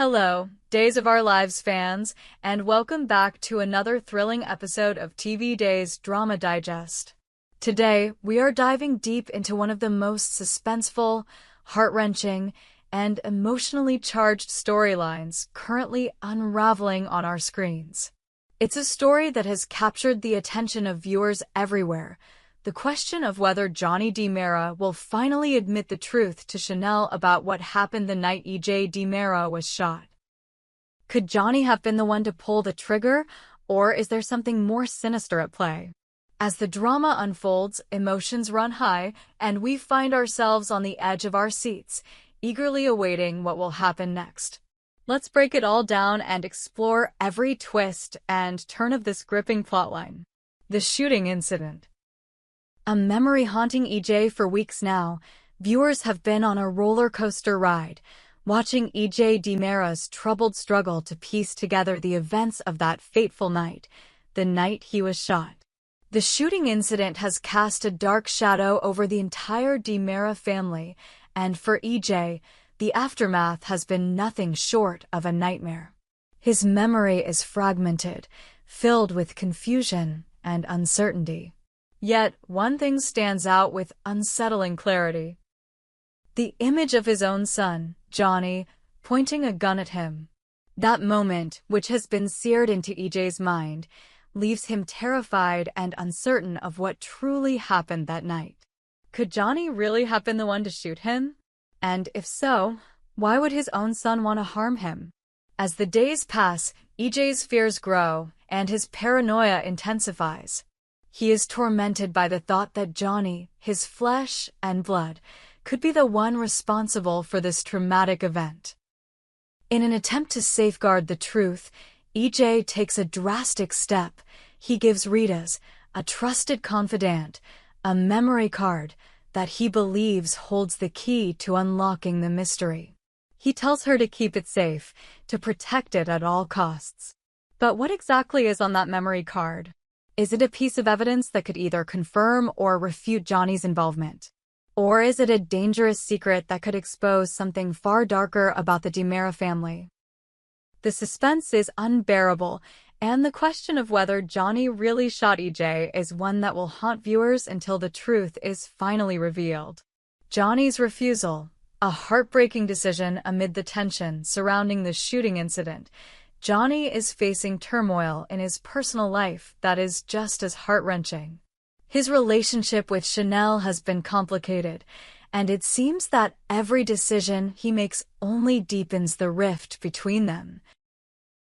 Hello, Days of Our Lives fans, and welcome back to another thrilling episode of TV Days Drama Digest. Today, we are diving deep into one of the most suspenseful, heart-wrenching, and emotionally charged storylines currently unraveling on our screens. It's a story that has captured the attention of viewers everywhere. The question of whether Johnny DiMera will finally admit the truth to Chanel about what happened the night EJ DiMera was shot. Could Johnny have been the one to pull the trigger, or is there something more sinister at play? As the drama unfolds, emotions run high, and we find ourselves on the edge of our seats, eagerly awaiting what will happen next. Let's break it all down and explore every twist and turn of this gripping plotline. The shooting incident. A memory haunting EJ for weeks now, viewers have been on a roller coaster ride, watching EJ DiMera's troubled struggle to piece together the events of that fateful night, the night he was shot. The shooting incident has cast a dark shadow over the entire DiMera family, and for EJ, the aftermath has been nothing short of a nightmare. His memory is fragmented, filled with confusion and uncertainty. Yet, one thing stands out with unsettling clarity. The image of his own son, Johnny, pointing a gun at him. That moment, which has been seared into EJ's mind, leaves him terrified and uncertain of what truly happened that night. Could Johnny really have been the one to shoot him? And if so, why would his own son want to harm him? As the days pass, EJ's fears grow, and his paranoia intensifies. He is tormented by the thought that Johnny, his flesh and blood, could be the one responsible for this traumatic event. In an attempt to safeguard the truth, EJ takes a drastic step. He gives Rita's, a trusted confidant, a memory card that he believes holds the key to unlocking the mystery. He tells her to keep it safe, to protect it at all costs. But what exactly is on that memory card? Is it a piece of evidence that could either confirm or refute Johnny's involvement? Or is it a dangerous secret that could expose something far darker about the DiMera family? The suspense is unbearable, and the question of whether Johnny really shot EJ is one that will haunt viewers until the truth is finally revealed. Johnny's refusal, a heartbreaking decision amid the tension surrounding the shooting incident. Johnny is facing turmoil in his personal life that is just as heart-wrenching. His relationship with Chanel has been complicated, and it seems that every decision he makes only deepens the rift between them.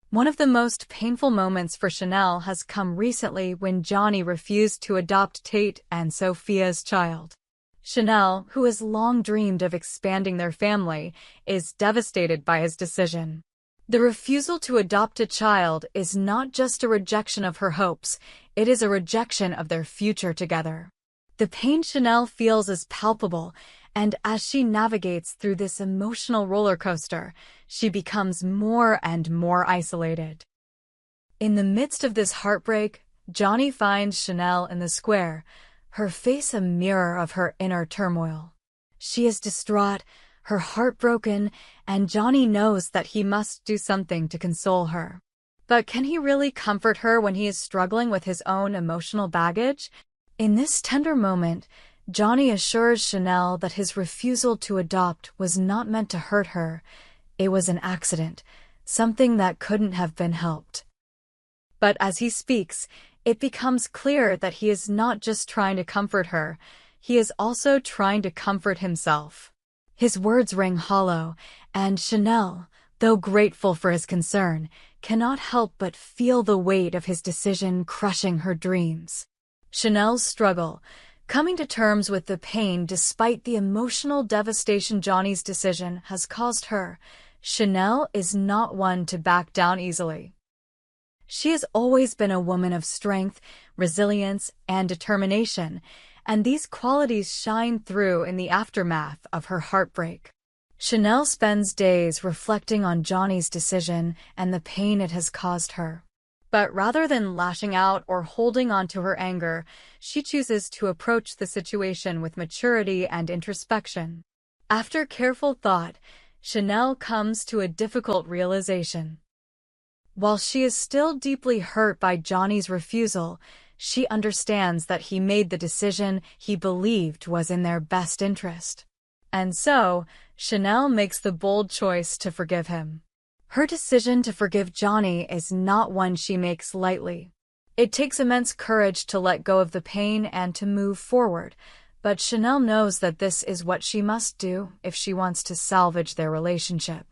One of the most painful moments for Chanel has come recently when Johnny refused to adopt Tate and Sophia's child. Chanel, who has long dreamed of expanding their family, is devastated by his decision. The refusal to adopt a child is not just a rejection of her hopes, it is a rejection of their future together. The pain Chanel feels is palpable, and as she navigates through this emotional roller coaster, she becomes more and more isolated. In the midst of this heartbreak, Johnny finds Chanel in the square, her face a mirror of her inner turmoil. She is distraught, her heart broken, and Johnny knows that he must do something to console her. But can he really comfort her when he is struggling with his own emotional baggage? In this tender moment, Johnny assures Chanel that his refusal to adopt was not meant to hurt her. It was an accident, something that couldn't have been helped. But as he speaks, it becomes clear that he is not just trying to comfort her, he is also trying to comfort himself. His words ring hollow, and Chanel, though grateful for his concern, cannot help but feel the weight of his decision crushing her dreams. Chanel's struggle, coming to terms with the pain despite the emotional devastation Johnny's decision has caused her. Chanel is not one to back down easily. She has always been a woman of strength, resilience, and determination, and these qualities shine through in the aftermath of her heartbreak. Chanel spends days reflecting on Johnny's decision and the pain it has caused her. But rather than lashing out or holding on to her anger, she chooses to approach the situation with maturity and introspection. After careful thought, Chanel comes to a difficult realization. While she is still deeply hurt by Johnny's refusal, she understands that he made the decision he believed was in their best interest. And so, Chanel makes the bold choice to forgive him. Her decision to forgive Johnny is not one she makes lightly. It takes immense courage to let go of the pain and to move forward, but Chanel knows that this is what she must do if she wants to salvage their relationship.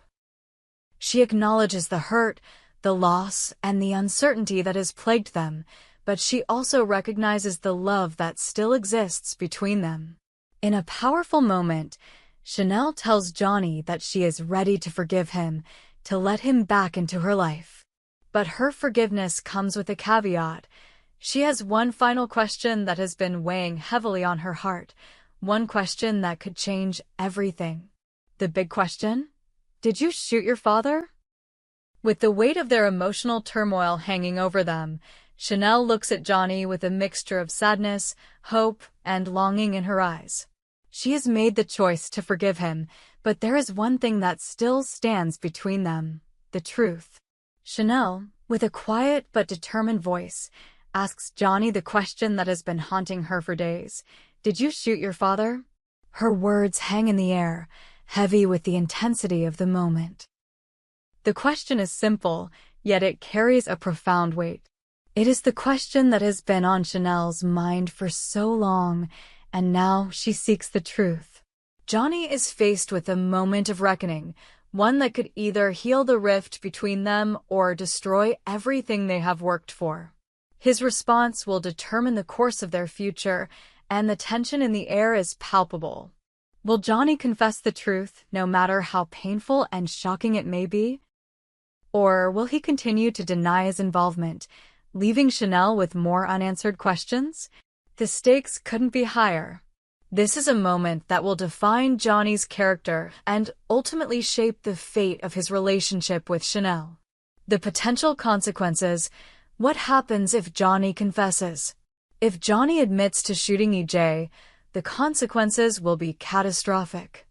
She acknowledges the hurt, the loss, and the uncertainty that has plagued them, but she also recognizes the love that still exists between them. In a powerful moment, Chanel tells Johnny that she is ready to forgive him, to let him back into her life. But her forgiveness comes with a caveat. She has one final question that has been weighing heavily on her heart, one question that could change everything. The big question? Did you shoot your father? With the weight of their emotional turmoil hanging over them, Chanel looks at Johnny with a mixture of sadness, hope, and longing in her eyes. She has made the choice to forgive him, but there is one thing that still stands between them: the truth. Chanel, with a quiet but determined voice, asks Johnny the question that has been haunting her for days. Did you shoot your father? Her words hang in the air, heavy with the intensity of the moment. The question is simple, yet it carries a profound weight. It is the question that has been on Chanel's mind for so long, and now she seeks the truth. Johnny is faced with a moment of reckoning, one that could either heal the rift between them or destroy everything they have worked for. His response will determine the course of their future, and the tension in the air is palpable. Will Johnny confess the truth, no matter how painful and shocking it may be? Or will he continue to deny his involvement, leaving Chanel with more unanswered questions? The stakes couldn't be higher. This is a moment that will define Johnny's character and ultimately shape the fate of his relationship with Chanel. The potential consequences: what happens if Johnny confesses? If Johnny admits to shooting EJ, the consequences will be catastrophic.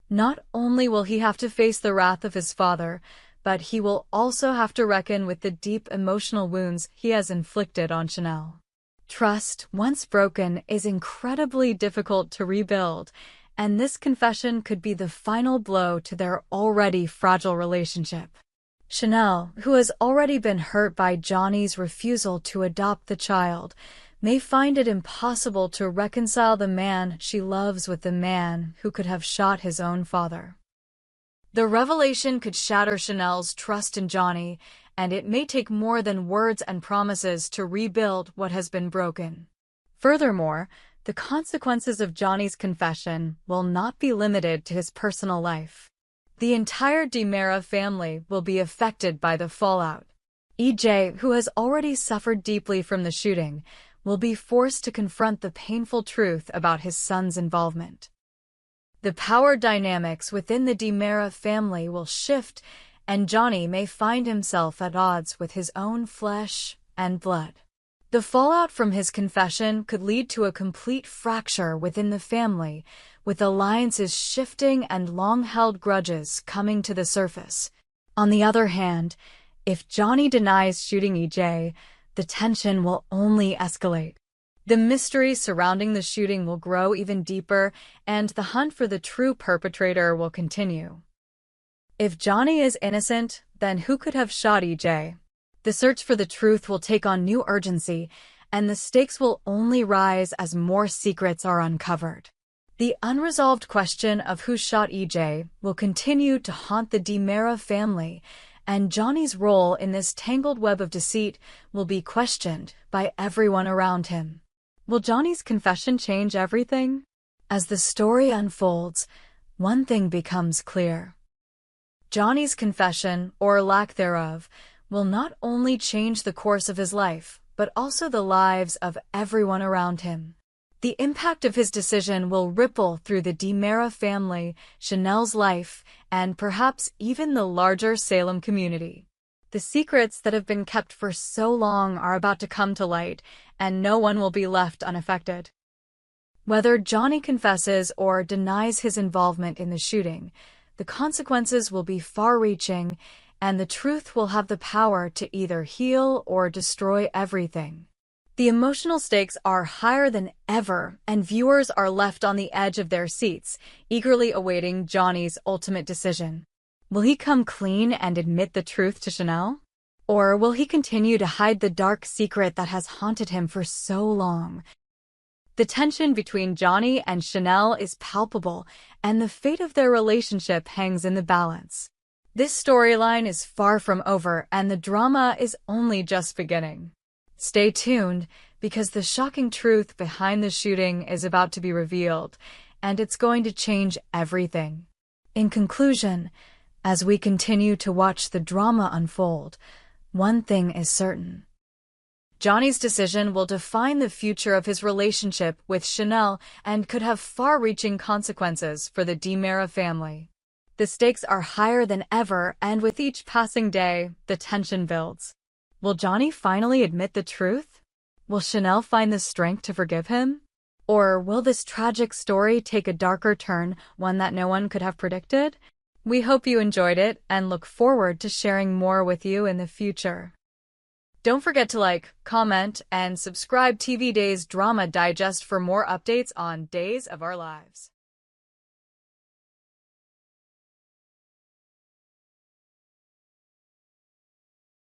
Not only will he have to face the wrath of his father, but he will also have to reckon with the deep emotional wounds he has inflicted on Chanel. Trust, once broken, is incredibly difficult to rebuild, and this confession could be the final blow to their already fragile relationship. Chanel, who has already been hurt by Johnny's refusal to adopt the child, may find it impossible to reconcile the man she loves with the man who could have shot his own father. The revelation could shatter Chanel's trust in Johnny, and it may take more than words and promises to rebuild what has been broken. Furthermore, the consequences of Johnny's confession will not be limited to his personal life. The entire DiMera family will be affected by the fallout. EJ, who has already suffered deeply from the shooting, will be forced to confront the painful truth about his son's involvement. The power dynamics within the DiMera family will shift, and Johnny may find himself at odds with his own flesh and blood. The fallout from his confession could lead to a complete fracture within the family, with alliances shifting and long-held grudges coming to the surface. On the other hand, if Johnny denies shooting EJ, the tension will only escalate. The mystery surrounding the shooting will grow even deeper, and the hunt for the true perpetrator will continue. If Johnny is innocent, then who could have shot EJ? The search for the truth will take on new urgency, and the stakes will only rise as more secrets are uncovered. The unresolved question of who shot EJ will continue to haunt the DiMera family, and Johnny's role in this tangled web of deceit will be questioned by everyone around him. Will Johnny's confession change everything? As the story unfolds, one thing becomes clear. Johnny's confession, or lack thereof, will not only change the course of his life, but also the lives of everyone around him. The impact of his decision will ripple through the DiMera family, Chanel's life, and perhaps even the larger Salem community. The secrets that have been kept for so long are about to come to light, and no one will be left unaffected. Whether Johnny confesses or denies his involvement in the shooting, the consequences will be far-reaching, and the truth will have the power to either heal or destroy everything. The emotional stakes are higher than ever, and viewers are left on the edge of their seats, eagerly awaiting Johnny's ultimate decision. Will he come clean and admit the truth to Chanel? Or will he continue to hide the dark secret that has haunted him for so long? The tension between Johnny and Chanel is palpable, and the fate of their relationship hangs in the balance. This storyline is far from over, and the drama is only just beginning. Stay tuned, because the shocking truth behind the shooting is about to be revealed, and it's going to change everything. In conclusion, as we continue to watch the drama unfold, one thing is certain. Johnny's decision will define the future of his relationship with Chanel and could have far-reaching consequences for the DiMera family. The stakes are higher than ever, and with each passing day, the tension builds. Will Johnny finally admit the truth? Will Chanel find the strength to forgive him? Or will this tragic story take a darker turn, one that no one could have predicted? We hope you enjoyed it and look forward to sharing more with you in the future. Don't forget to like, comment, and subscribe TV Days Drama Digest for more updates on Days of Our Lives.